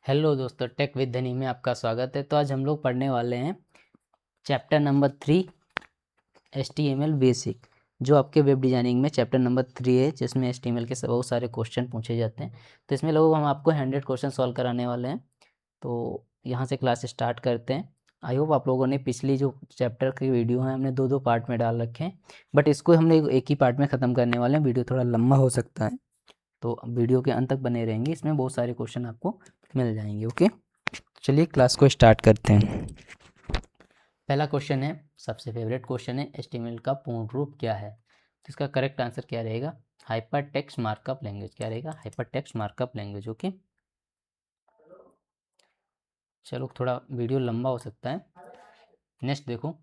Hello दोस्तों, take with धनी में आपका स्वागत है। तो आज हम लोग पढ़ने वाले हैं चैप्टर नंबर 3 HTML बेसिक, जो आपके वेब डिजाइनिंग में चैप्टर नंबर 3 है, जिसमें HTML के बहुत सारे क्वेश्चन पूछे जाते हैं। तो इसमें लोग हम आपको 100 क्वेश्चन सॉल्व कराने वाले हैं। तो यहाँ से क्लास स्टार्ट करते हैं। आई होप आप लोगों ने पिछली जो चैप्टर की वीडियो है हमने दो पार्ट में डाल रखे हैं, बट इसको हमने एक ही पार्ट में ख़त्म करने वाले हैं। वीडियो थोड़ा लंबा हो सकता है, तो वीडियो के अंत तक बने रहेंगे। इसमें बहुत सारे क्वेश्चन आपको मिल जाएंगे। ओके, चलिए क्लास को स्टार्ट करते हैं। पहला क्वेश्चन है, सबसे फेवरेट क्वेश्चन है, HTML का पूर्ण रूप क्या है? तो इसका करेक्ट आंसर क्या रहेगा? Hyper text markup language. क्या रहेगा? Hyper text markup language. Okay, चलो थोड़ा वीडियो लंबा हो सकता है। नेक्स्ट देखो,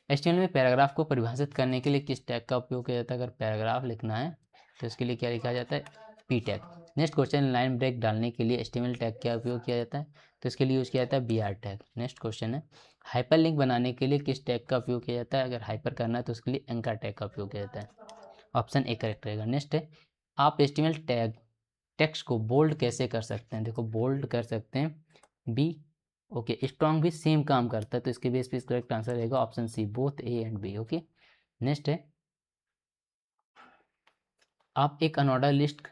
HTML में पैराग्राफ को परिभाषित करने के लिए किस टैग का उपयोग किया जाता है? अगर पैराग्राफ लिखना है तो इसके लिए क्या लिखा जाता है? P tag. Next question, line break डालने के लिए HTML टैग क्या उपयोग किया जाता है? तो इसके लिए यूज़ किया जाता है BR टैग। नेक्स्ट क्वेश्चन है, हाइपर लिंक बनाने के लिए किस टैग का उपयोग किया जाता है? अगर हाइपर करना है तो उसके लिए एंकर टैग का उपयोग किया जाता है। ऑप्शन ए करेक्ट रहेगा। नेक्स्ट है, आप HTML टैग टेक्स्ट को बोल्ड कैसे कर सकते हैं? देखो, बोल्ड कर सकते हैं बी। ओके, स्ट्रॉन्ग भी सेम काम करता है, तो इसके बेस पे करेक्ट आंसर रहेगा option C, both A and B. Okay, next है, आप एक अनऑर्डर लिस्ट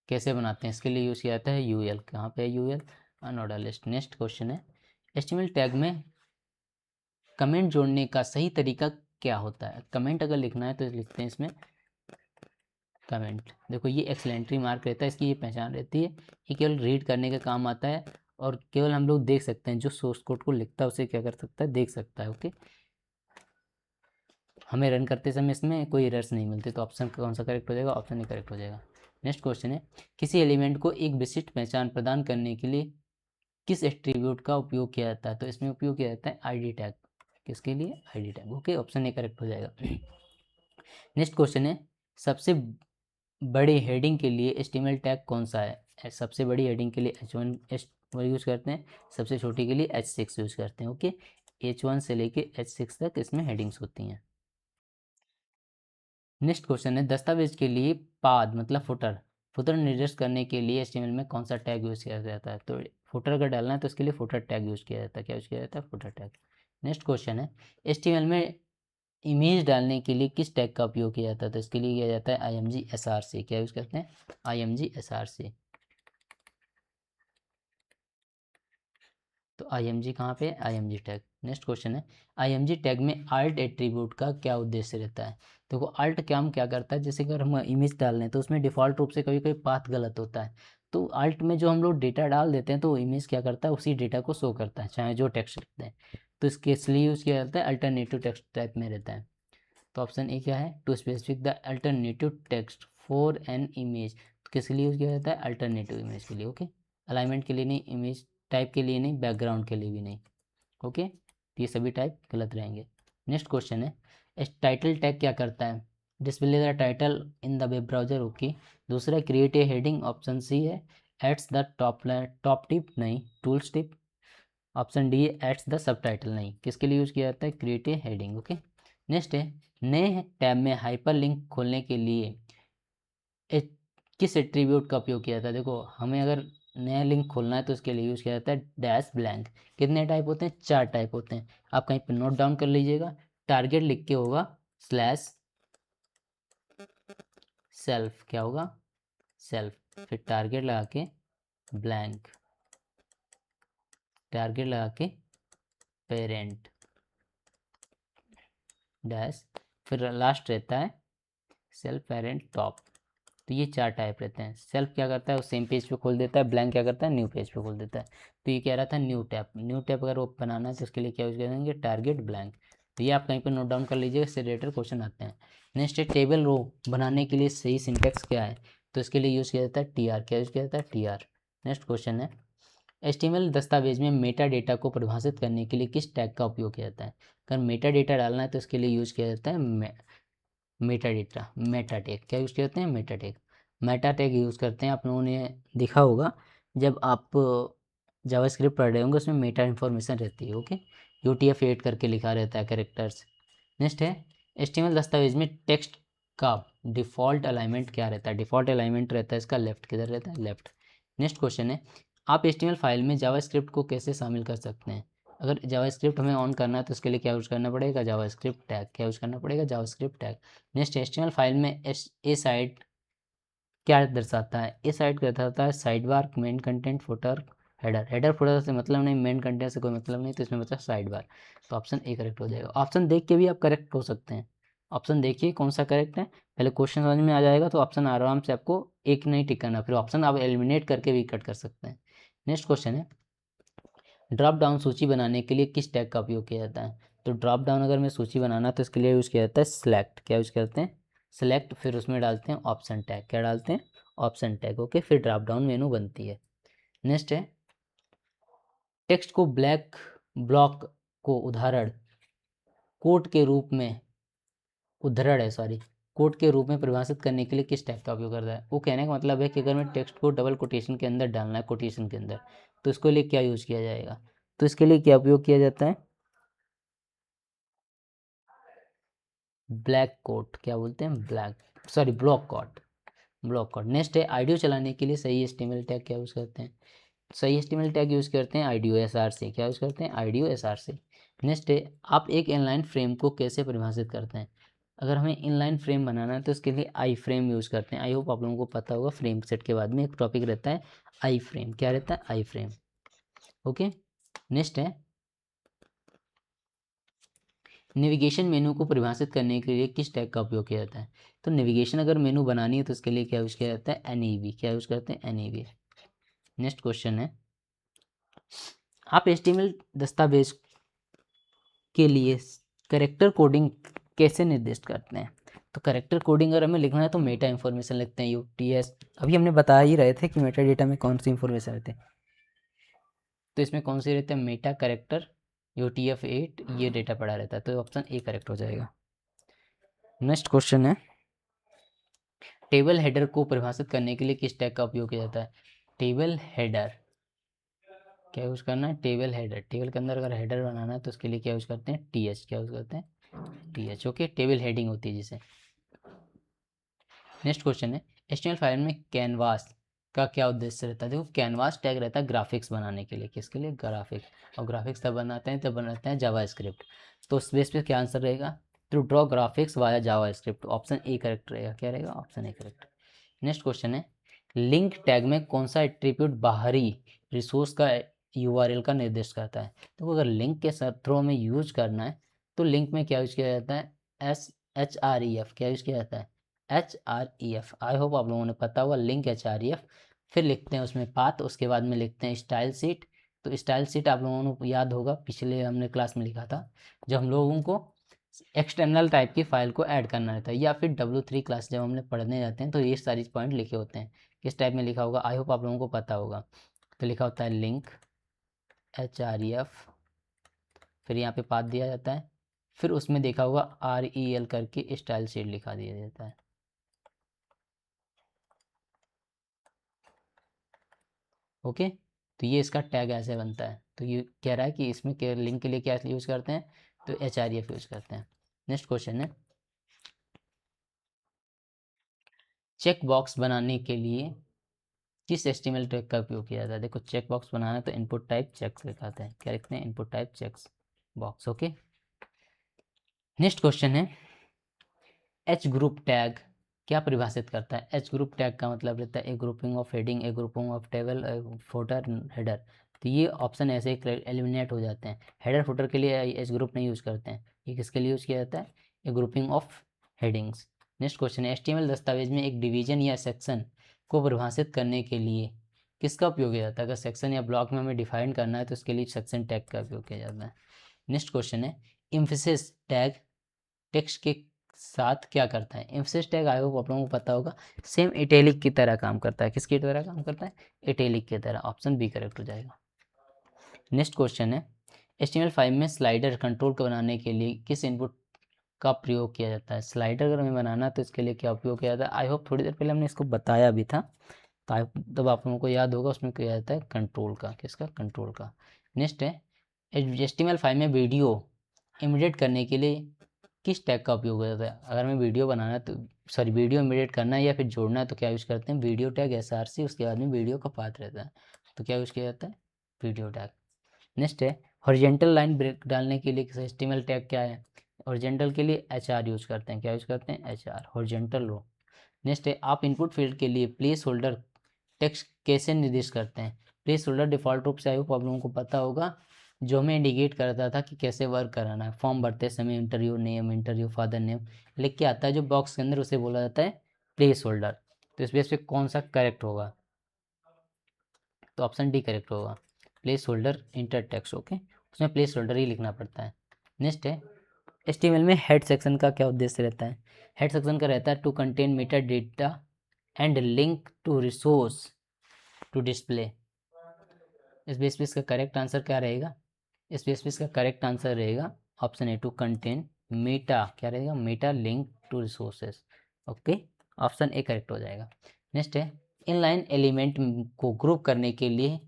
कैसे बनाते हैं? इसके लिए यूज़ किया जाता है यूएल। कहाँ पे है UL? Unorder list. Next question है, HTML टैग में कमेंट जोड़ने का सही तरीका क्या होता है? कमेंट अगर लिखना है तो लिखते हैं इसमें कमेंट। देखो, ये एक्सलेंट्री मार्क रहता है, इसकी ये पहचान रहती है। ये केवल रीड करने का काम आता है और केवल हम लोग देख सकते हैं, जो सोर्स कोड को लिखता है उसे क्या कर सकता है? देख सकता है। ओके, हमें रन करते समय इसमें कोई एरर्स नहीं मिलते। तो ऑप्शन कौन सा करेक्ट हो जाएगा? ऑप्शन ए करेक्ट हो जाएगा। नेक्स्ट क्वेश्चन है, किसी एलिमेंट को एक विशिष्ट पहचान प्रदान करने के लिए किस एट्रीब्यूट का उपयोग किया जाता है? तो इसमें उपयोग किया जाता है आईडी टैग। किसके लिए? ID tag. Okay, option A correct हो जाएगा। नेक्स्ट क्वेश्चन है, सबसे बड़ी हेडिंग के लिए HTML टैग कौन सा है? सबसे बड़ी हेडिंग के लिए H1 यूज़ करते हैं, सबसे छोटी के लिए H6 यूज़ करते हैं। ओके, H1 से लेके H6 तक इसमें हेडिंग्स होती हैं। नेक्स्ट क्वेश्चन है, दस्तावेज के लिए पाद मतलब फुटर निर्दिष्ट करने के लिए HTML में कौन सा टैग यूज़ किया जाता है? तो फुटर अगर डालना है तो इसके लिए फुटर टैग यूज़ किया जाता है। क्या यूज़ किया जाता है? Footer tag. नेक्स्ट क्वेश्चन है, HTML में इमेज डालने के लिए किस टैग का उपयोग किया जाता है? तो इसके लिए किया जाता है img src। क्या यूज़ करते हैं? img src। तो img कहाँ पे है? img tag. नेक्स्ट क्वेश्चन है, img टैग में alt एट्रीब्यूट का क्या उद्देश्य रहता है? देखो, alt काम क्या करता है, जैसे अगर हम इमेज डाल रहे हैं तो उसमें डिफ़ॉल्ट रूप से कभी कभी पाथ गलत होता है। तो alt में जो हम लोग डेटा डाल देते हैं तो इमेज क्या करता है? उसी डेटा को शो करता है, चाहे जो टेक्स्ट लिखते हैं। तो इसके इसलिए यूज़ किया जाता है अल्टरनेटिव टेक्स्ट टाइप में रहता है। तो ऑप्शन ए क्या है? To specific the alternative text for an image. तो किस लिए यूज़ किया जाता है? अल्टरनेटिव इमेज के लिए। ओके, अलाइनमेंट के लिए नहीं, इमेज टाइप के लिए नहीं, बैकग्राउंड के लिए भी नहीं। ओके, तो ये सभी टाइप गलत रहेंगे। नेक्स्ट क्वेश्चन है, टाइटल टैग क्या करता है? Display the title in the web browser. Okay, दूसरा create a heading, option C है एड्स द टॉप टिप, नहीं, टूल्स टिप। ऑप्शन डी है एड्स द सब टाइटल, नहीं। किसके लिए यूज़ किया जाता है? Create a heading. Okay, next है, नए टैब में हाइपर लिंक खोलने के लिए एक किस एट्रीब्यूट का उपयोग किया जाता है? देखो, हमें अगर नया लिंक खोलना है तो उसके लिए यूज़ किया जाता है डैश ब्लैंक। कितने टाइप होते हैं? 4 टाइप होते हैं। आप कहीं पर नोट डाउन कर लीजिएगा। टारगेट लिख के होगा स्लैश सेल्फ। क्या होगा? सेल्फ। फिर टारगेट लगा के ब्लैंक, टारगेट लगा के पेरेंट डैश, फिर लास्ट रहता है सेल्फ पेरेंट टॉप। तो ये 4 टाइप रहते हैं। सेल्फ क्या करता है? वो सेम पेज पे खोल देता है। ब्लैंक क्या करता है? न्यू पेज पे खोल देता है। तो ये कह रहा था न्यू टैब। न्यू टैब अगर वो बनाना है तो उसके लिए क्या यूज़ करेंगे? Target blank. तो ये आप कहीं पर नोट डाउन कर लीजिएगा, इससे रिलेटेड क्वेश्चन आते हैं। नेक्स्ट है, टेबल रो बनाने के लिए सही सिंटेक्स क्या है? तो इसके लिए यूज़ किया जाता है टी आर। क्या यूज़ किया जाता है? T R. नेक्स्ट क्वेश्चन है, HTML दस्तावेज में मेटा डेटा को परिभाषित करने के लिए किस टैग का उपयोग किया जाता है? अगर मेटा डेटा डालना है तो इसके लिए यूज़ किया जाता है मेटा डेटा, मेटा टैग। क्या यूज़ करते हैं? Meta tag. Meta tag use करते हैं, आप लोगों ने देखा होगा जब आप जावास्क्रिप्ट पढ़ रहे होंगे, उसमें मेटा इन्फॉर्मेशन रहती है। ओके, UTF-8 करके लिखा रहता है कैरेक्टर्स। नेक्स्ट है, HTML दस्तावेज में टेक्स्ट का डिफ़ॉल्ट अलाइनमेंट क्या रहता है? डिफ़ॉल्ट अलाइनमेंट रहता है इसका लेफ्ट। किधर रहता है? लेफ्ट। नेक्स्ट क्वेश्चन है, आप HTML फाइल में जावास्क्रिप्ट को कैसे शामिल कर सकते हैं? अगर जावास्क्रिप्ट हमें ऑन करना है तो उसके लिए क्या यूज़ करना पड़ेगा? JavaScript tag. क्या यूज़ करना पड़ेगा? JavaScript tag. Next, HTML file में ए साइड क्या दर्शाता है? ए साइड क्या दर्शाता है? Side bar, main content, footer, header. Header footer से मतलब नहीं, मेन कंटेंट से कोई मतलब नहीं, तो इसमें मतलब साइड बार। तो ऑप्शन ए करेक्ट हो जाएगा। ऑप्शन देख के भी आप करेक्ट हो सकते हैं। ऑप्शन देखिए कौन सा करेक्ट है, पहले क्वेश्चन समझ में आ जाएगा तो ऑप्शन आराम से आपको एक नहीं टिक करना, फिर ऑप्शन आप एलिमिनेट करके भी कट कर सकते हैं। नेक्स्ट क्वेश्चन है, ड्रॉप डाउन सूची बनाने के लिए किस टैग का उपयोग किया जाता है? तो ड्रॉप डाउन अगर मैं सूची बनाना तो इसके लिए यूज़ किया जाता है सेलेक्ट। क्या यूज़ करते हैं? सेलेक्ट, फिर उसमें डालते हैं ऑप्शन टैग। क्या डालते हैं? Option tag. ओके, फिर ड्रॉप डाउन मेनू बनती है। नेक्स्ट है, टेक्स्ट को ब्लैक ब्लॉक को उदाहरण कोड के रूप में, उद्धरण है सॉरी, कोड के रूप में परिभाषित करने के लिए किस टैग का उपयोग करता है? वो कहने का मतलब है कि अगर मैं टेक्स्ट को डबल कोटेशन के अंदर डालना है, कोटेशन के अंदर, तो इसके लिए क्या यूज़ किया जाएगा? तो इसके लिए क्या उपयोग किया जाता है? Black quote. क्या बोलते हैं? Black sorry block quote. Block quote. Next है, आईडियो चलाने के लिए सही एचटीएमएल टैग क्या यूज़ करते हैं? सही एचटीएमएल टैग यूज़ करते हैं आईडियो एसआर से। क्या यूज़ करते हैं? आईडियो एसआर से। नेक्स्ट है, आप एक इनलाइन फ्रेम को कैसे परिभाषित करते हैं? अगर हमें इनलाइन फ्रेम बनाना है तो इसके लिए आई फ्रेम यूज़ करते हैं। आई होप आप लोगों को पता होगा, फ्रेम सेट के बाद में एक टॉपिक रहता है आई फ्रेम। क्या रहता है? आई फ्रेम। ओके। नेक्स्ट है, नेविगेशन मेनू को परिभाषित करने के लिए किस टैग का उपयोग किया जाता है? तो नेविगेशन अगर मेनू बनानी है तो इसके लिए क्या यूज़ किया जाता है? एनईवी। क्या यूज़ करते हैं? एनईवी। नेक्स्ट क्वेश्चन है, आप एचटीएमएल दस्तावेज के लिए करेक्टर कोडिंग कैसे निर्दिष्ट करते हैं? तो करेक्टर कोडिंग अगर हमें लिखना है तो मेटा इन्फॉर्मेशन लिखते हैं, यूटीएस। अभी हमने बता ही रहे थे कि मेटा डेटा में कौन सी इन्फॉर्मेशन रहते हैं, तो इसमें कौन से रहते हैं? मेटा करेक्टर, UTF-8, ये डेटा पड़ा रहता है, तो ऑप्शन ए करेक्ट हो जाएगा। नेक्स्ट क्वेश्चन है, टेबल हेडर को परिभाषित करने के लिए किस टैग का उपयोग किया जाता है? Table header. क्या यूज़ करना है? Table header. टेबल के अंदर अगर हेडर बनाना है तो उसके लिए क्या यूज़ करते हैं? TH। क्या यूज़ करते हैं? TH। ओके, टेबल हेडिंग होती है जिसे। नेक्स्ट क्वेश्चन है, HTML फाइल में कैनवास का क्या उद्देश्य रहता है? देखो, कैनवास टैग रहता है ग्राफिक्स बनाने के लिए। किसके लिए? ग्राफिक्स। और ग्राफिक्स तब बनाते हैं, तब बनाते हैं जावास्क्रिप्ट। तो उस बेस पे क्या आंसर रहेगा? To draw graphics via JavaScript. Option A correct रहेगा। क्या रहेगा? Option A correct. Next question है, लिंक टैग में कौन सा एट्रीब्यूट बाहरी रिसोर्स का URL का निर्देश करता है? तो अगर लिंक के थ्रू में यूज करना है तो लिंक में क्या यूज किया जाता है? HREF। क्या यूज किया जाता है? HREF। आई होप आप लोगों ने पता होगा लिंक HREF। फिर लिखते हैं उसमें पाथ, उसके बाद में लिखते हैं स्टाइल सीट। तो स्टाइल सीट आप लोगों को याद होगा, पिछले हमने क्लास में लिखा था, जब हम लोगों को एक्सटर्नल टाइप की फाइल को ऐड करना रहता है, या फिर W3 क्लास जब हमने पढ़ने जाते हैं तो ये सारी पॉइंट लिखे होते हैं। किस टाइप में लिखा होगा? आई होप आप लोगों को पता होगा। तो लिखा होता है लिंक HREF, फिर यहाँ पे पाथ दिया जाता है, फिर उसमें देखा होगा REL करके स्टाइल शीट लिखा दिया जाता है। ओके, तो ये इसका टैग ऐसे बनता है। तो ये कह रहा है कि इसमें लिंक के लिए क्या यूज़ करते हैं? तो HREF यूज़ करते हैं। नेक्स्ट क्वेश्चन है, चेक बॉक्स बनाने के लिए किस HTML टैग का उपयोग किया जाता है? देखो, चेक बॉक्स बनाना है तो इनपुट टाइप चेक्स लिखाते हैं। क्या लिखते हैं? Input type checks box. Okay. Next question है, एच ग्रुप टैग क्या परिभाषित करता है? एच ग्रुप टैग का मतलब रहता है a grouping of heading, a grouping of table, footer, header. तो ये ऑप्शन ऐसे एलिमिनेट हो जाते हैं। हेडर फुटर के लिए एच ग्रुप नहीं यूज़ करते हैं। ये किसके लिए यूज़ किया जाता है? A grouping of headings. Next question है, HTML दस्तावेज में एक डिवीजन या सेक्शन को परिभाषित करने के लिए किसका उपयोग किया जाता है? अगर सेक्शन या ब्लॉक में हमें डिफाइन करना है तो उसके लिए सेक्शन टैग का उपयोग किया जाता है। नेक्स्ट क्वेश्चन है, एम्फेसिस टैग टेक्स्ट के साथ क्या करता है? एम्फेसिस टैग आई होप आप लोगों को पता होगा, सेम इटैलिक की तरह काम करता है। किसकी तरह काम करता है? इटैलिक की तरह। ऑप्शन बी करेक्ट हो जाएगा। नेक्स्ट क्वेश्चन है, HTML5 में स्लाइडर कंट्रोल को बनाने के लिए किस इनपुट का प्रयोग किया जाता है? स्लाइडर अगर हमें बनाना तो इसके लिए क्या उपयोग किया जाता है? आई होप थोड़ी देर पहले हमने इसको बताया भी था, तो तब आप लोगों को याद होगा, उसमें किया जाता है कंट्रोल का। किसका? कंट्रोल का। नेक्स्ट है, HTML5 में वीडियो इमिडिएट करने के लिए किस टैग का उपयोग हो जाता है? अगर हमें वीडियो बनाना है तो सॉरी वीडियो इमिडिएट करना है या फिर जोड़ना है तो क्या यूज़ करते हैं? वीडियो टैग SRC, उसके बाद में वीडियो का पाथ रहता है। तो क्या यूज़ किया जाता है, वीडियो टैग। नेक्स्ट है हॉरिजेंटल लाइन ब्रेक डालने के लिए HTML टैग क्या है, हॉरिजेंटल के लिए HR यूज़ करते हैं, क्या यूज़ करते हैं, HR, हॉरिजेंटल रो। नेक्स्ट है आप इनपुट फील्ड के लिए प्लेस होल्डर टेक्स्ट कैसे निर्दिष्ट करते हैं। प्लेस होल्डर डिफ़ॉल्ट रूप से आई होप आप लोगों को पता होगा, जो हमें इंडिकेट करता था कि कैसे वर्क कराना है। फॉर्म भरते समय interview name, interview father name लिख के आता है जो बॉक्स के अंदर, उसे बोला जाता है प्लेस होल्डर। तो इस बेस पे कौन सा करेक्ट होगा, तो ऑप्शन डी करेक्ट होगा, place holder inter text. Okay, उसमें प्लेस होल्डर ही लिखना पड़ता है। नेक्स्ट है HTML में हेड सेक्शन का क्या उद्देश्य रहता है। हेड सेक्शन का रहता है to contain meta data and link to resource to display. इस बेस पे इसका करेक्ट आंसर क्या रहेगा, इस बेस पे इसका करेक्ट आंसर रहेगा option A, to contain meta, क्या रहेगा, meta link to resources. Okay, option A correct हो जाएगा। नेक्स्ट है इनलाइन एलिमेंट को ग्रुप करने के लिए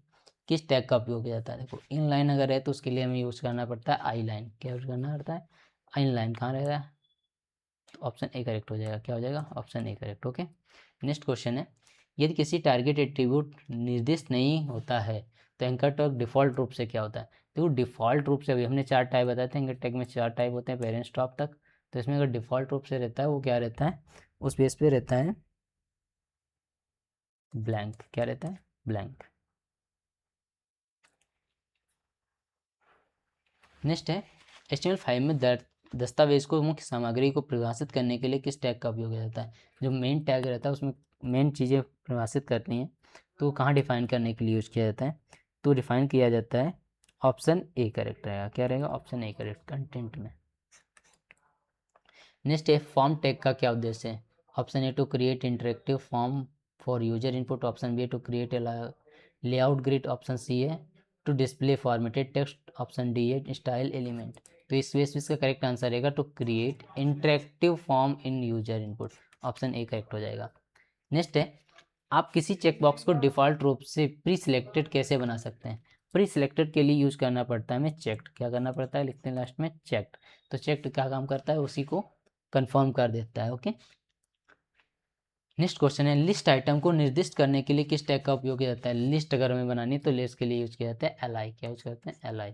किस टैग का उपयोग किया जाता है। देखो इनलाइन अगर है तो उसके लिए हमें यूज़ करना पड़ता है आई लाइन, क्या यूज़ करना पड़ता है, आई लाइन। कहाँ रहेगा, तो ऑप्शन ए करेक्ट हो जाएगा, क्या हो जाएगा, option A correct. Okay, next question है यदि किसी टारगेट एट्रीब्यूट निर्दिष्ट नहीं होता है तो एंकर टैग डिफ़ॉल्ट रूप से क्या होता है। देखो डिफ़ॉल्ट रूप से अभी हमने 4 टाइप बताए थे, एंकर टैग में 4 टाइप होते हैं पेरेंट स्टॉप तक। तो इसमें अगर डिफ़ॉल्ट रूप से रहता है वो क्या रहता है, उस बेस पे रहता है ब्लैंक, क्या रहता है, ब्लैंक। नेक्स्ट है HTML5 में दस्तावेज को मुख्य सामग्री को परिभाषित करने के लिए किस टैग का उपयोग किया जाता है। जो मेन टैग रहता है उसमें मेन चीज़ें परिभाषित करनी है, तो कहाँ डिफाइन करने के लिए यूज़ किया जाता है, तो डिफाइन किया जाता है ऑप्शन ए करेक्ट रहेगा, क्या रहेगा, ऑप्शन ए करेक्ट, कंटेंट में। नेक्स्ट है फॉर्म टैग का क्या उद्देश्य है। Option A to create interactive form for user input, option B to create a layout grid, option C है to display formatted text, option D है style element. तो इस बेस पे इसका करेक्ट आंसर रहेगा to create interactive form in user input, option A correct हो जाएगा। Next है आप किसी चेकबॉक्स को डिफ़ॉल्ट रूप से प्री सिलेक्टेड कैसे बना सकते हैं। प्री सिलेक्टेड के लिए यूज़ करना पड़ता है हमें चेक्ड, क्या करना पड़ता है, लिखते हैं लास्ट में चेक्ड। तो चेक्ड क्या काम करता है, उसी को कंफर्म कर देता है। ओके, नेक्स्ट क्वेश्चन है लिस्ट आइटम को निर्दिष्ट करने के लिए किस टैग का उपयोग किया जाता है। लिस्ट अगर हमें बनानी है तो लिस्ट के लिए यूज किया जाता है एल, क्या यूज करते हैं, एल।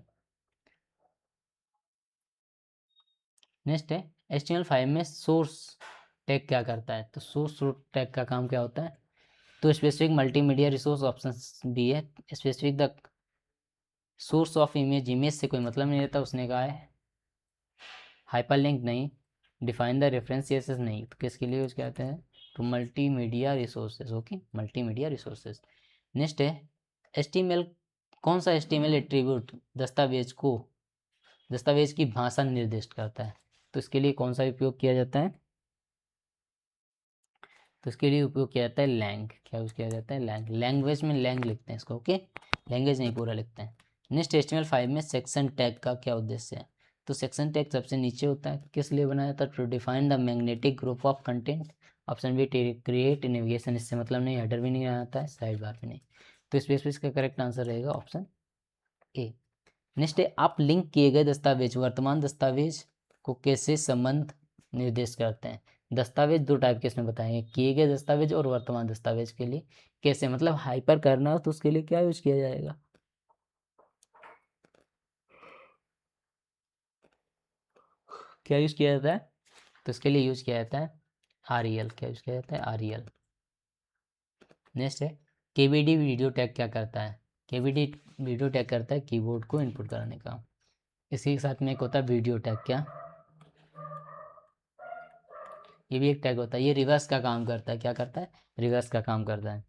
नेक्स्ट है HTML5 में सोर्स टैग क्या करता है। तो सोर्स टैग का काम क्या होता है, तो specific multimedia resource, option B है specific the source of image, image से कोई मतलब नहीं रहता उसने कहा है। हाइपरलिंक नहीं, डिफाइन द रेफरेंस सीएसएस नहीं, तो किसके लिए यूज करते हैं, तो multimedia resources. Okay, multimedia resources. Next है HTML, कौन सा HTML एट्रीब्यूट दस्तावेज की भाषा निर्दिष्ट करता है। तो इसके लिए कौन सा उपयोग किया जाता है, तो इसके लिए उपयोग किया जाता है लैंग, क्या यूज किया जाता है, लैंग। लैंग्वेज में लैंग लिखते हैं इसको। ओके, लैंग्वेज नहीं पूरा लिखते हैं। नेक्स्ट HTML5 में सेक्शन टैग का क्या उद्देश्य है। तो सेक्शन टैग सबसे नीचे होता है, किस लिए बनाया जाता है, to define the magnetic group of content, option B create navigation, इससे मतलब नहीं, हेडर भी नहीं आता है, साइड बार भी नहीं। तो इस बेस पे इसका करेक्ट आंसर रहेगा ऑप्शन ए। नेक्स्ट है आप लिंक किए गए दस्तावेज वर्तमान दस्तावेज को कैसे संबंध निर्देश करते हैं। दस्तावेज 2 टाइप के इसमें बताएंगे, किए गए दस्तावेज और वर्तमान दस्तावेज के लिए कैसे, मतलब हाइपर करना हो तो उसके लिए क्या यूज किया जाएगा, क्या यूज किया जाता है, तो इसके लिए यूज किया जाता है REL, क्या यूज किया जाता है, REL। नेक्स्ट है KBD वीडियो टैग क्या करता है। KBD वीडियो टैग करता है कीबोर्ड को इनपुट कराने का। इसी के साथ में एक होता है वीडियो टैग, क्या, ये भी एक टैग होता है, ये रिवर्स का काम करता है, क्या करता है, रिवर्स का काम करता है।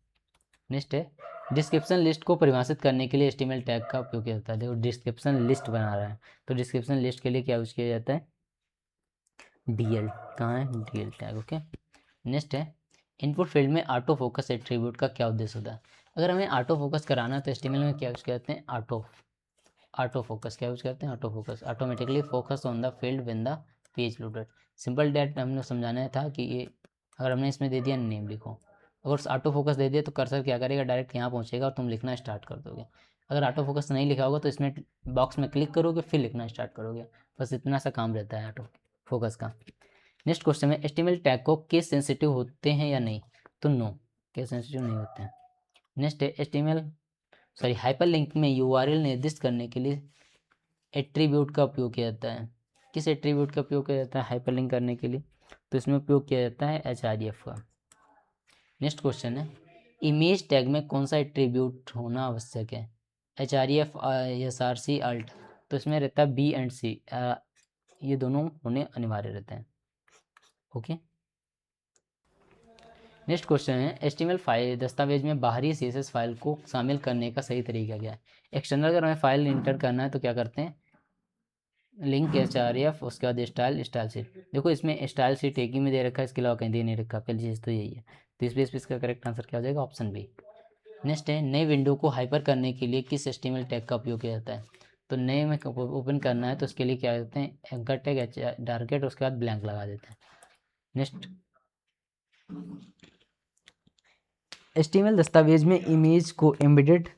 नेक्स्ट है डिस्क्रिप्शन लिस्ट को परिभाषित करने के लिए HTML टैग का उपयोग किया जाता है। देखो डिस्क्रिप्शन लिस्ट बना रहा है तो डिस्क्रिप्शन लिस्ट के लिए क्या यूज किया जाता है, DL, कहाँ है, DL टैग। ओके, नेक्स्ट है इनपुट फील्ड में ऑटो फोकस एट्रीब्यूट का क्या उद्देश्य होता है। अगर हमें ऑटो फोकस कराना है तो HTML में क्या यूज करते हैं, ऑटो फोकस, क्या यूज करते हैं, auto focus, automatically focus on the field when the page loaded. Simple that हमने समझाना था कि ये अगर हमने इसमें दे दिया नेम लिखो, अगर ऑटो फोकस दे दिया तो कर्सर क्या करेगा, डायरेक्ट यहाँ पहुँचेगा और तुम लिखना स्टार्ट कर दोगे। अगर ऑटो फोकस नहीं लिखा होगा तो इसमें बॉक्स में क्लिक करोगे फिर लिखना स्टार्ट करोगे, बस इतना सा काम रहता है ऑटो फोकस का। नेक्स्ट क्वेश्चन में HTML टैग को केस सेंसिटिव होते हैं या नहीं, तो नो, केस सेंसिटिव नहीं होते हैं। नेक्स्ट है HTML सॉरी हाइपरलिंक में यूआरएल निर्दिष्ट करने के लिए एट्रीब्यूट का उपयोग किया जाता है। किस एट्रीब्यूट का उपयोग किया जाता है हाइपरलिंक करने के लिए? तो इसमें उपयोग किया जाता है href का। नेक्स्ट क्वेश्चन है इमेज टैग में कौन सा एट्रीब्यूट होना आवश्यक है? href, src, alt। तो इसमें रहता है b एंड c, ये दोनों होने अनिवार्य रहते हैं। ओके। नेक्स्ट क्वेश्चन है HTML फाइल दस्तावेज में बाहरी CSS फाइल को शामिल करने का सही तरीका क्या है? एक्सटर्नल अगर हमें फाइल इंटर करना है तो क्या करते हैं, लिंक href, उसके बाद स्टाइल शीट। देखो इसमें स्टाइल शीट एक ही में दे रखा है, इसके अलावा कहीं दे नहीं रखा, पहली चीज़ तो यही है। तो इस बेस पे इसका करेक्ट आंसर क्या हो जाएगा? Option B. नेक्स्ट है नई विंडो को हाइपर करने के लिए किस HTML टैग का उपयोग किया जाता है? तो नए में ओपन करना है तो उसके लिए क्या करते हैं, एंकर टैग टारगेट, उसके बाद ब्लैंक लगा देते हैं। नेक्स्ट HTML दस्तावेज में इमेज को एम्बेडेड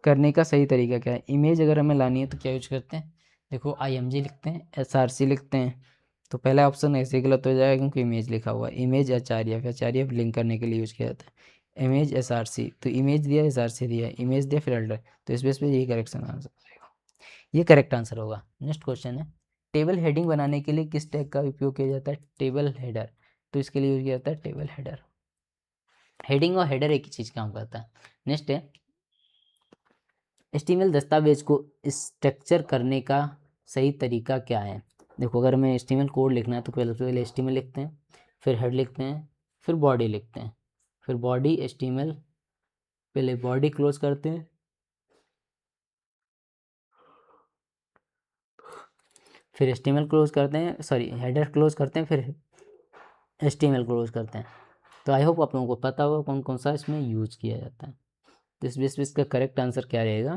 करने का सही तरीका क्या है? इमेज अगर हमें लानी है तो क्या यूज करते हैं, देखो IMG लिखते हैं, SRC लिखते हैं। तो पहला ऑप्शन ऐसे गलत हो जाएगा क्योंकि इमेज लिखा हुआ है। इमेज HRF लिंक करने के लिए यूज किया जाता है। इमेज SRC, तो इमेज दिया, SRC दिया, इमेज दिया, फिर अल्टर, तो इस बेस पे यही करेक्शन आंसर, ये करेक्ट आंसर होगा। नेक्स्ट क्वेश्चन है टेबल हेडिंग बनाने के लिए किस टैग का उपयोग किया जाता है? Table header. तो इसके लिए यूज किया जाता है टेबल हेडर। हेडिंग और हेडर एक ही चीज़ काम करता है। नेक्स्ट है HTML दस्तावेज को स्ट्रक्चर करने का सही तरीका क्या है? देखो अगर हमें HTML कोड लिखना है तो पहले HTML लिखते हैं, फिर हेड लिखते हैं, फिर बॉडी लिखते हैं, फिर बॉडी HTML, पहले बॉडी क्लोज करते हैं, फिर HTML क्लोज करते हैं, सॉरी हेडर क्लोज करते हैं, फिर HTML क्लोज करते हैं। तो आई होप आप लोगों को पता होगा कौन कौन सा इसमें यूज किया जाता है। तो इस बेस पे इसका करेक्ट आंसर क्या रहेगा?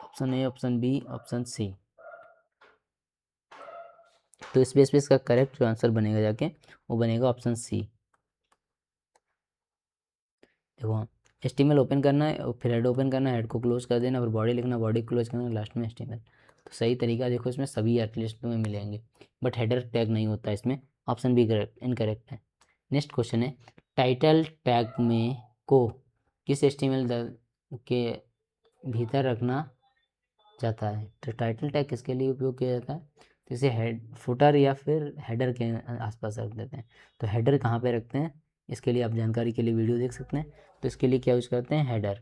Option A, option B, option C. तो इस बेस पे इसका करेक्ट जो आंसर बनेगा जाके वो बनेगा ऑप्शन सी। देखो HTML ओपन करना है, फिर हेड ओपन करना है, हेड को क्लोज कर देना, फिर बॉडी लिखना, बॉडी क्लोज करना, लास्ट में HTML। तो सही तरीका देखो इसमें सभी एटलीस्ट में मिलेंगे, बट हेडर टैग नहीं होता इसमें। ऑप्शन बी करेक्ट इनकरेक्ट है। नेक्स्ट क्वेश्चन है टाइटल टैग में को किस HTML के भीतर रखना जाता है? तो टाइटल टैग किसके लिए उपयोग किया जाता है? तो इसे हेड फुटर या फिर हेडर के आसपास रख देते हैं। तो हेडर कहाँ पे रखते हैं, इसके लिए आप जानकारी के लिए वीडियो देख सकते हैं। तो इसके लिए क्या यूज करते हैं, हेडर।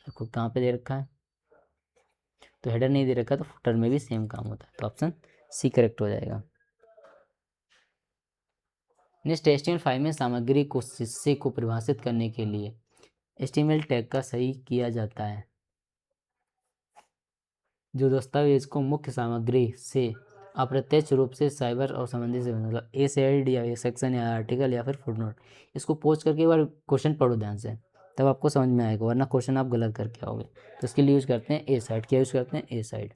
देखो कहाँ पे दे रखा है, तो हेडर नहीं दे रखा तो फुटर में भी सेम काम होता है। तो ऑप्शन सी करेक्ट हो जाएगा। नेक्स्ट HTML5 में सामग्री को हिस्से को परिभाषित करने के लिए HTML टैग का सही किया जाता है। जो दस्तावेज को मुख्य सामग्री से अप्रत्यक्ष रूप से साइबर और संबंधित से मतलब ए साइड या ए सेक्शन या आर्टिकल या फिर फुटनोट। इसको पोस्ट करके एक बार क्वेश्चन पढ़ो ध्यान से, तब आपको समझ में आएगा, वरना क्वेश्चन आप गलत करके आओगे। तो इसके लिए यूज करते हैं ए साइड। क्या यूज करते हैं, ए साइड।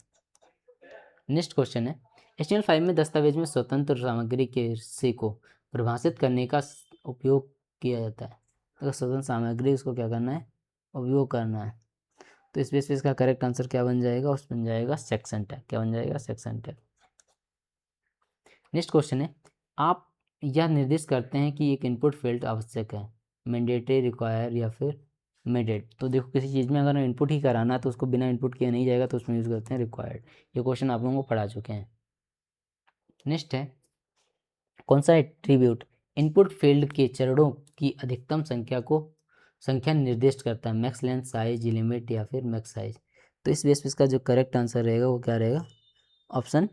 नेक्स्ट क्वेश्चन है HTML5 में दस्तावेज में स्वतंत्र सामग्री के हिस्से को परिभाषित करने का उपयोग किया जाता है। तो स्वतंत्र सामग्री उसको क्या करना है, उपयोग करना है। तो इस बेस पे इसका करेक्ट आंसर क्या बन जाएगा, उस बन जाएगा सेक्शन टैग। क्या बन जाएगा, सेक्शन टैग। नेक्स्ट क्वेश्चन है आप यह निर्दिष्ट करते हैं कि एक इनपुट फील्ड आवश्यक है, मैंडेटरी, रिक्वायर या फिर मेडेड। तो देखो किसी चीज़ में अगर इनपुट ही कराना है तो उसको बिना इनपुट किए नहीं जाएगा, तो उसमें यूज़ करते हैं रिक्वायर्ड। ये क्वेश्चन आप लोगों को पढ़ा चुके हैं। नेक्स्ट है कौन सा एट्रीब्यूट इनपुट फील्ड के चरणों की अधिकतम संख्या निर्दिष्ट करता है, मैक्स लेंथ, साइज, लिमिट या फिर मैक्स साइज। तो इस बेस पे इसका जो करेक्ट आंसर रहेगा वो क्या रहेगा, ऑप्शन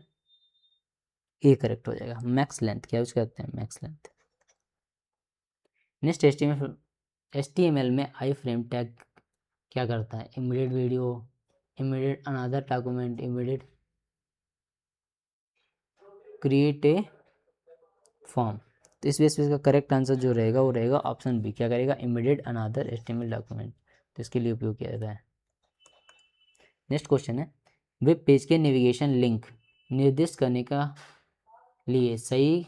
ए करेक्ट हो जाएगा, मैक्स लेंथ। क्या यूज करते हैं, मैक्स लेंथ। नेक्स्ट HTML में आई फ्रेम टैग क्या करता है, immediate video, immediate another document, immediate create a form. तो इस बेस पे इसका करेक्ट आंसर जो रहेगा वो रहेगा ऑप्शन बी। क्या करेगा, इमीडिएट अनदर HTML डॉक्यूमेंट। तो इसके लिए उपयोग किया जाता है। नेक्स्ट क्वेश्चन है वेब पेज के नेविगेशन लिंक निर्दिष्ट करने का लिए सही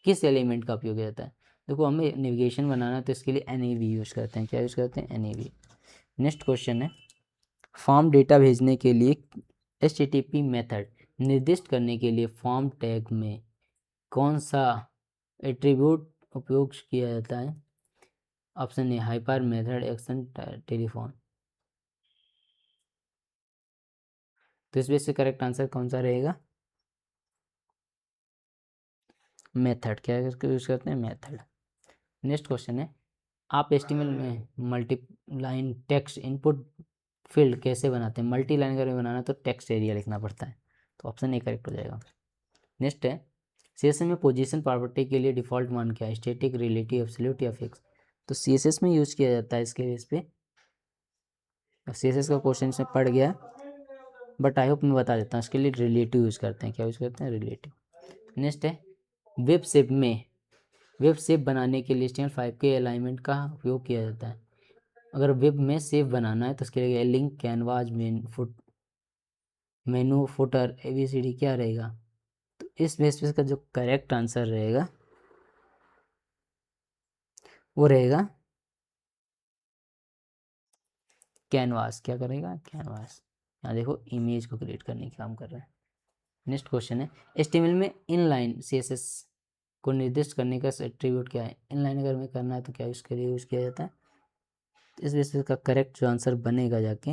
किस एलिमेंट का उपयोग किया जाता है? देखो हमें नेविगेशन बनाना है तो इसके लिए NAV यूज करते हैं। क्या यूज करते हैं, NAV। नेक्स्ट क्वेश्चन है फॉर्म डेटा भेजने के लिए HTTP मेथड निर्दिष्ट करने के लिए फॉर्म टैग में कौन सा एट्रीब्यूट उपयोग किया जाता है? ऑप्शन ए हाइपर मेथड एक्शन टेलीफोन। तो इस बेस से करेक्ट आंसर कौन सा रहेगा? मेथड। क्या यूज करते हैं? मेथड। नेक्स्ट क्वेश्चन है, आप एचटीएमएल में multi line text input field कैसे बनाते हैं? मल्टी लाइन अगर बनाना तो टेक्स्ट एरिया लिखना पड़ता है, तो ऑप्शन ए करेक्ट हो जाएगा। नेक्स्ट है, सीएसएस में पोजीशन प्रॉपर्टी के लिए डिफ़ॉल्ट मान क्या है? स्टैटिक, रिलेटिव, एब्सोल्यूट या फिक्स? तो सीएसएस में यूज किया जाता है इसके बेस पे। सीएसएस का क्वेश्चन इसमें पड़ गया, बट आई होप मैं बता देता हूँ। इसके लिए रिलेटिव यूज करते हैं। क्या यूज करते हैं? रिलेटिव। नेक्स्ट है, वेब शेप में वेब शेप बनाने के लिए HTML5 के अलाइनमेंट का उपयोग किया जाता है। अगर वेब में शेप बनाना है तो उसके लिए लिंक, कैनवास, मेनू, फुटर, ABCD क्या रहेगा? तो इस बेस का जो करेक्ट आंसर रहेगा वो रहेगा कैनवास। क्या करेगा? कैनवास। यहाँ देखो इमेज को क्रिएट करने का काम कर रहा है। नेक्स्ट क्वेश्चन है, HTML में इनलाइन CSS को निर्दिष्ट करने का एट्रीब्यूट क्या है? इनलाइन अगर में करना है तो क्या उसके लिए यूज किया जाता है? इस बेसिस का करेक्ट जो आंसर बनेगा जाके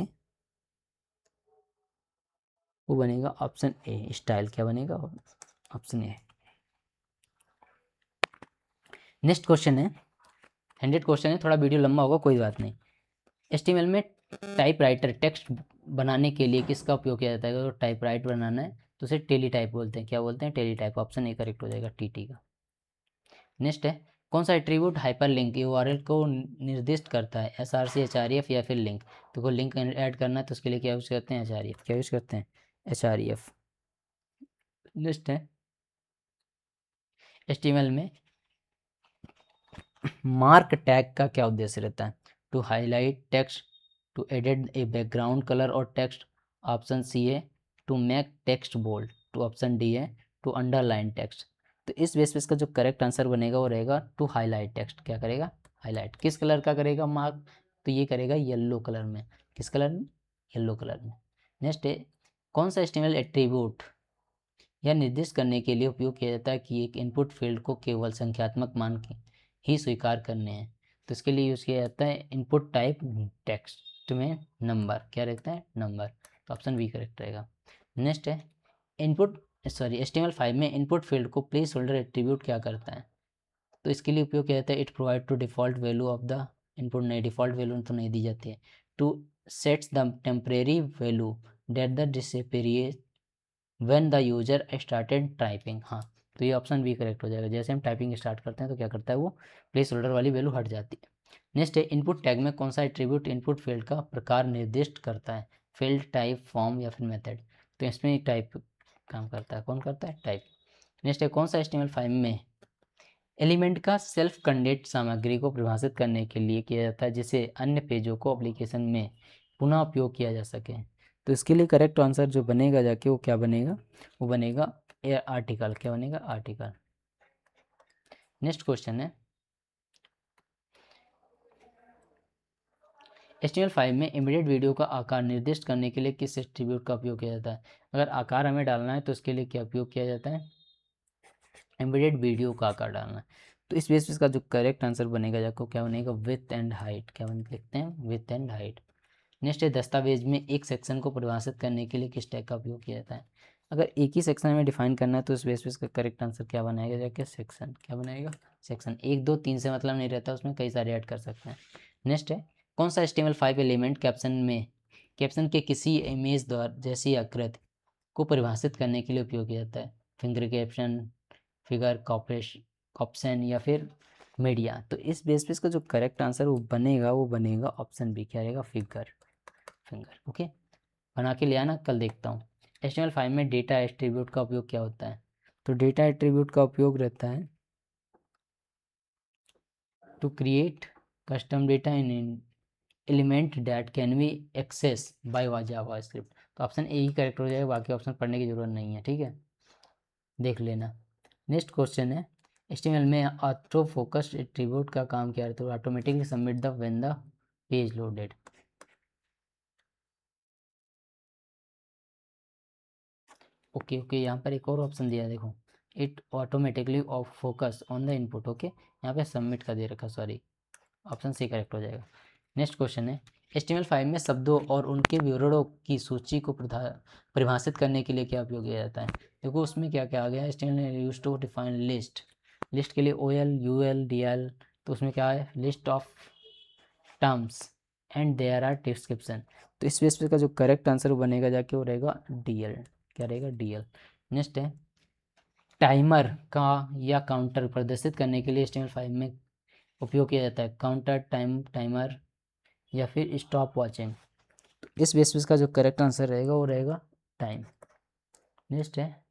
वो बनेगा ऑप्शन ए, स्टाइल। क्या बनेगा? Option A. नेक्स्ट क्वेश्चन है, 100 क्वेश्चन है, थोड़ा वीडियो लंबा होगा, कोई बात नहीं। HTML में टाइप राइटर टेक्स्ट बनाने के लिए किसका उपयोग किया जाता है? अगर टाइप राइट बनाना है तो उसे टेली टाइप बोलते हैं। क्या बोलते हैं? Teletype. Option A correct हो जाएगा, TT का। नेक्स्ट है, कौन सा एट्रीब्यूट हाइपर लिंक URL को निर्दिष्ट करता है? SRC, HREF या फिर लिंक? तो कोई लिंक ऐड करना है तो उसके लिए क्या यूज करते हैं? HREF। क्या यूज करते हैं? HREF। नेक्स्ट है, HTML में मार्क टैग का क्या उद्देश्य रहता है? To highlight text, to edit a background colour और टेक्स्ट, ऑप्शन सी है to make text bold, to option D है टू अंडरलाइन टेक्स्ट। तो इस बेस पे इसका जो करेक्ट आंसर बनेगा वो रहेगा टू हाईलाइट टेक्स्ट। क्या करेगा? हाईलाइट। किस कलर का करेगा मार्क? तो ये करेगा येलो कलर में। किस कलर में? येलो कलर में। नेक्स्ट है, कौन सा HTML एट्रीब्यूट यह निर्दिष्ट करने के लिए उपयोग किया जाता है कि एक इनपुट फील्ड को केवल संख्यात्मक मान ही स्वीकार करने हैं? तो इसके लिए यूज़ किया जाता है इनपुट टाइप टेक्स्ट में नंबर। क्या रहता है? नंबर। तो ऑप्शन बी करेक्ट रहेगा। नेक्स्ट है, HTML5 में इनपुट फील्ड को प्लेस होल्डर एट्रीब्यूट क्या करता है? तो इसके लिए उपयोग किया जाता है it provide to default value of the input. नहीं, डिफ़ॉल्ट वैल्यू तो नहीं दी जाती है। To sets the temporary value that the disappearance when the user started typing. हाँ, तो ये ऑप्शन भी करेक्ट हो जाएगा। जैसे हम टाइपिंग स्टार्ट करते हैं तो क्या करता है वो प्लेस होल्डर वाली वैल्यू हट जाती है। नेक्स्ट है, इनपुट टैग में कौन सा एट्रीब्यूट इनपुट फील्ड का प्रकार निर्दिष्ट करता है? फील्ड, टाइप, फॉर्म या फिर मेथड? तो इसमें टाइप काम करता है। कौन करता है? टाइप। नेक्स्ट है, कौन सा HTML5 में एलिमेंट का सेल्फ कंटेंट सामग्री को परिभाषित करने के लिए किया जाता है जिसे अन्य पेजों को एप्लीकेशन में पुनः उपयोग किया जा सके? तो इसके लिए करेक्ट आंसर जो बनेगा जाके वो क्या बनेगा? वो बनेगा आर्टिकल। क्या बनेगा? आर्टिकल। नेक्स्ट क्वेश्चन है, HTML5 में एम्बेडेड वीडियो का आकार निर्दिष्ट करने के लिए किस एट्रीब्यूट का उपयोग किया जाता है? अगर आकार हमें डालना है तो उसके लिए क्या उपयोग किया जाता है? एम्बेडेड वीडियो का आकार डालना है। तो इस बेसिस का जो करेक्ट आंसर बनेगा जाको क्या बनेगा? With and height. क्या लिखते हैं? With and height. नेक्स्ट है, दस्तावेज में एक सेक्शन को परिभाषित करने के लिए किस टैग का उपयोग किया जाता है? अगर एक ही सेक्शन में डिफाइन करना है तो उस बेसिस का करेक्ट आंसर क्या बनाएगा जाके? सेक्शन। क्या बनाएगा? सेक्शन। 1, 2, 3 से मतलब नहीं रहता, उसमें कई सारे ऐड कर सकते हैं। नेक्स्ट है, कौन सा HTML5 एलिमेंट कैप्शन के किसी इमेज द्वारा जैसी आकृति को परिभाषित करने के लिए उपयोग किया जाता है? फिंगर कैप्शन, फिगर कॉप्शन या फिर मीडिया? तो इस बेसिस का जो करेक्ट आंसर वो बनेगा ऑप्शन बी। क्या रहेगा? फिंगर। ओके, बना के ले आना, कल देखता हूँ। HTML5 में डेटा एट्रीब्यूट का उपयोग क्या होता है? तो डेटा एट्रीब्यूट का उपयोग रहता है to create custom data in element that can be access by JavaScript. तो ऑप्शन ए ही करेक्ट हो जाएगा, बाकी ऑप्शन पढ़ने की जरूरत नहीं है। ठीक है, देख लेना। नेक्स्ट क्वेश्चन है, HTML में ऑटो फोकस एट्रीब्यूट का काम क्या है? तो automatically submit the when the page loaded. Okay, यहाँ पर एक और ऑप्शन दिया है, देखो, it automatically off focus on the input. Okay, यहाँ पे सबमिट का दे रखा, सॉरी, ऑप्शन सी करेक्ट हो जाएगा। नेक्स्ट क्वेश्चन है HTML5 में शब्दों और उनके विवरणों की सूची को परिभाषित करने के लिए क्या उपयोग किया जाता है। देखो उसमें क्या क्या आ गया, HTML use to define list, list के लिए OL UL DL, तो उसमें क्या है, list of terms and their आर डिस्क्रिप्शन, तो इस बेस पे का जो करेक्ट आंसर बनेगा जाके वो रहेगा DL, क्या रहेगा DL। नेक्स्ट है टाइमर का या काउंटर प्रदर्शित करने के लिए HTML5 में उपयोग किया जाता है, काउंटर, टाइमर या फिर स्टॉप वॉचिंग, तो इस बेसिस का जो करेक्ट आंसर रहेगा वो रहेगा टाइम। नेक्स्ट है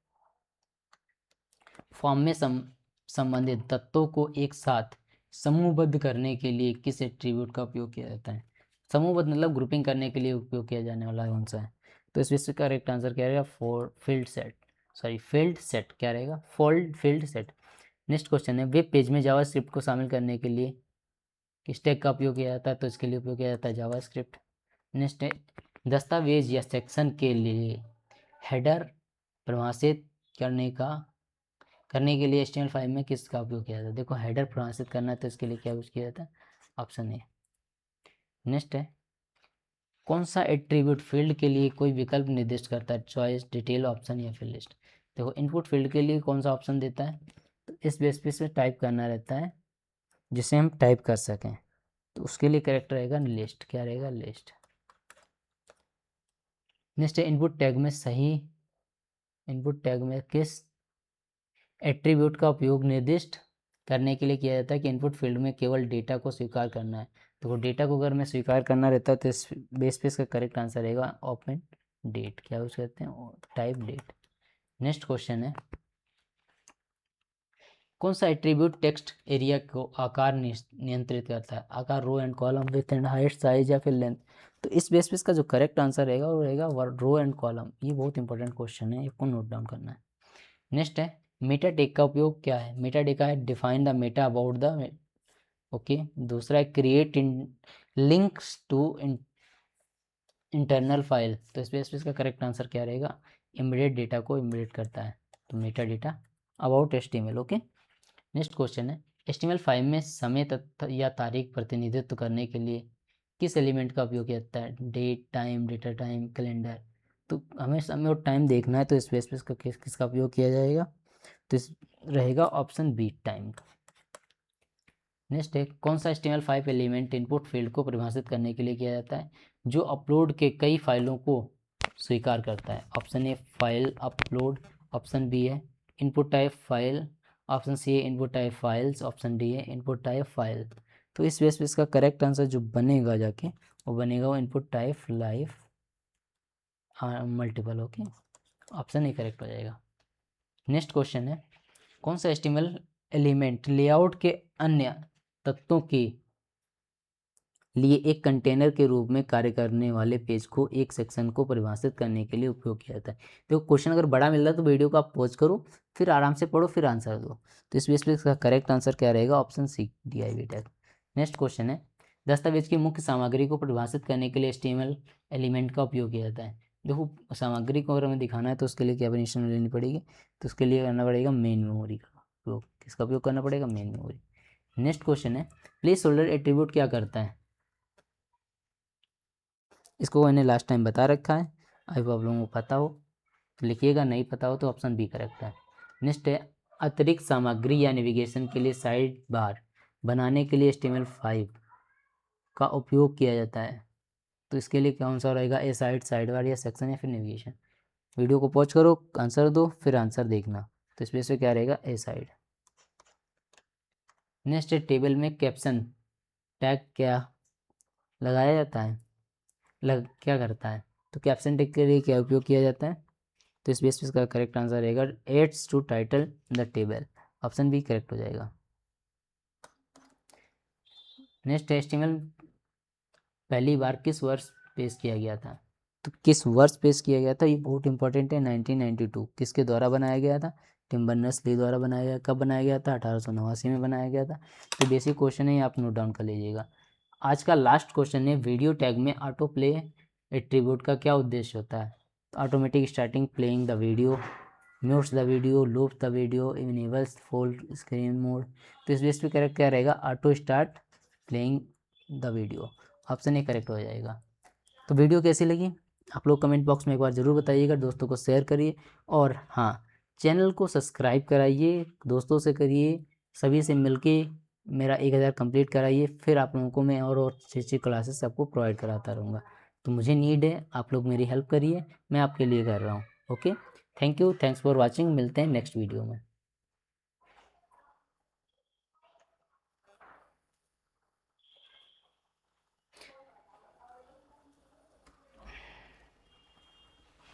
फॉर्म में संबंधित तत्वों को एक साथ समूहबद्ध करने के लिए किस एट्रीब्यूट का उपयोग किया जाता है। समूहबद्ध मतलब ग्रुपिंग करने के लिए उपयोग किया जाने वाला कौन सा है, तो इस बेसिस का करेक्ट आंसर क्या रहेगा, फील्ड सेट क्या रहेगा, फील्ड सेट। नेक्स्ट क्वेश्चन है वेब पेज में जावास्क्रिप्ट को शामिल करने के लिए किस टैग का उपयोग किया जाता है, तो इसके लिए उपयोग किया जाता है जावास्क्रिप्ट। नेक्स्ट है दस्तावेज या सेक्शन के लिए हेडर परिभाषित करने के लिए HTML5 में किसका उपयोग किया जाता है। देखो हेडर परिभाषित करना है तो इसके लिए क्या यूज किया जाता है, ऑप्शन ए। नेक्स्ट है कौन सा एट्रीब्यूट फील्ड के लिए कोई विकल्प निर्दिष्ट करता है, चॉइस, डिटेल, ऑप्शन या फिर लिस्ट। देखो इनपुट फील्ड के लिए कौन सा ऑप्शन देता है, तो इस बेस पे से टाइप करना रहता है जिसे हम टाइप कर सकें, तो उसके लिए करेक्ट रहेगा लिस्ट, क्या रहेगा लिस्ट। नेक्स्ट है इनपुट टैग में किस एट्रीब्यूट का उपयोग निर्दिष्ट करने के लिए किया जाता है कि इनपुट फील्ड में केवल डेटा को स्वीकार करना है, तो वो डेटा को अगर मैं स्वीकार करना रहता है तो इस बेस पे इसका करेक्ट आंसर रहेगा ओपन डेट, क्या यूज करते हैं, टाइप डेट। नेक्स्ट क्वेश्चन है कौन सा एट्रीब्यूट टेक्स्ट एरिया को आकार नियंत्रित करता है, आकार, row and column, width and height, size या फिर लेंथ, तो इस बेस पे इसका जो करेक्ट आंसर रहेगा वो रहेगा रो एंड कॉलम। ये बहुत इंपॉर्टेंट क्वेश्चन है, इसको नोट डाउन करना है। नेक्स्ट है मेटा टेग का उपयोग क्या है, मेटा टेग का है define the meta about the, okay. दूसरा है create links to internal file, तो इस बेस पे इसका करेक्ट आंसर क्या रहेगा, इम्बेडेड डेटा को इम्बेडेड करता है, तो Meta data about HTML, okay. Next question है HTML5 में समय तथा या तारीख प्रतिनिधित्व करने के लिए किस एलिमेंट का उपयोग किया जाता है, date, time, data time, calendar, तो हमें समय और टाइम देखना है तो इस बेस पे इसका किसका उपयोग किया जाएगा, तो इस रहेगा ऑप्शन बी, टाइम का। नेक्स्ट है कौन सा HTML5 एलिमेंट इनपुट फील्ड को परिभाषित करने के लिए किया जाता है जो अपलोड के कई फाइलों को स्वीकार करता है, option A file upload, option B है input type file, option C है input type files, option D है इनपुट टाइप फाइल, तो इस बेस पे इसका करेक्ट आंसर जो बनेगा जाके वो बनेगा वो input type life multiple, okay, option A correct हो जाएगा। नेक्स्ट क्वेश्चन है कौन सा HTML एलिमेंट लेआउट के अन्य तत्वों के लिए एक कंटेनर के रूप में कार्य करने वाले पेज को एक सेक्शन को परिभाषित करने के लिए उपयोग किया जाता है। देखो क्वेश्चन अगर बड़ा मिल रहा है तो वीडियो को आप पॉज करो, फिर आराम से पढ़ो, फिर आंसर दो, तो इस बेस पे इसका करेक्ट आंसर क्या रहेगा, option C, DIV tag. Next question है दस्तावेज की मुख्य सामग्री को परिभाषित करने के लिए HTML एलिमेंट का उपयोग किया जाता है। देखो सामग्री को अगर हमें दिखाना है तो उसके लिए क्या परमिशन लेनी पड़ेगी, तो उसके लिए करना पड़ेगा मेन मेमोरी का उपयोग, किसका उपयोग करना पड़ेगा, मेन मेमोरी। नेक्स्ट क्वेश्चन है प्लेस होल्डर एट्रीब्यूट क्या करता है, इसको मैंने लास्ट टाइम बता रखा है, आई होप आप लोगों को पता हो तो लिखिएगा, नहीं पता हो तो ऑप्शन बी करेक्ट है। नेक्स्ट है अतिरिक्त सामग्री या नेविगेशन के लिए साइड बार बनाने के लिए HTML5 का उपयोग किया जाता है, तो इसके लिए कौन सा रहेगा, ए साइड बार या सेक्शन या फिर नेविगेशन। वीडियो को पॉज करो, आंसर दो, फिर आंसर देखना, तो इस वजह से क्या रहेगा, ए साइड। नेक्स्ट है टेबल में कैप्शन टैग क्या लगाया जाता है, क्या करता है, तो कैप्शन टैग के लिए क्या उपयोग किया जाता है, तो इस बेस पे इसका करेक्ट आंसर रहेगा adds to title the table, option B correct हो जाएगा। नेक्स्ट HTML पहली बार किस वर्ष पेश किया गया था, तो किस वर्ष पेश किया गया था, ये बहुत इंपॉर्टेंट है। 1992 किसके द्वारा बनाया गया था, टिम बर्नर्स-ली द्वारा बनाया गया। कब बनाया गया था, 1889 में बनाया गया था। तो बेसिक क्वेश्चन है, आप नोट डाउन कर लीजिएगा। आज का लास्ट क्वेश्चन है वीडियो टैग में ऑटो प्ले एट्रीब्यूट का क्या उद्देश्य होता है, तो automatic starting playing the video, mutes the video, loops the video, enables full screen mode, तो इस बेस पे करेक्ट क्या रहेगा, auto start playing the video, option A correct हो जाएगा। तो वीडियो कैसी लगी आप लोग कमेंट बॉक्स में एक बार ज़रूर बताइएगा, दोस्तों को शेयर करिए और हाँ, चैनल को सब्सक्राइब कराइए, दोस्तों से करिए, सभी से मिलके मेरा 1000 कंप्लीट कराइए, फिर आप लोगों को मैं और अच्छी अच्छी क्लासेस आपको प्रोवाइड कराता रहूँगा। तो मुझे नीड है, आप लोग मेरी हेल्प करिए, मैं आपके लिए कर रहा हूँ। Okay, thank you, thanks for watching, मिलते हैं नेक्स्ट वीडियो में।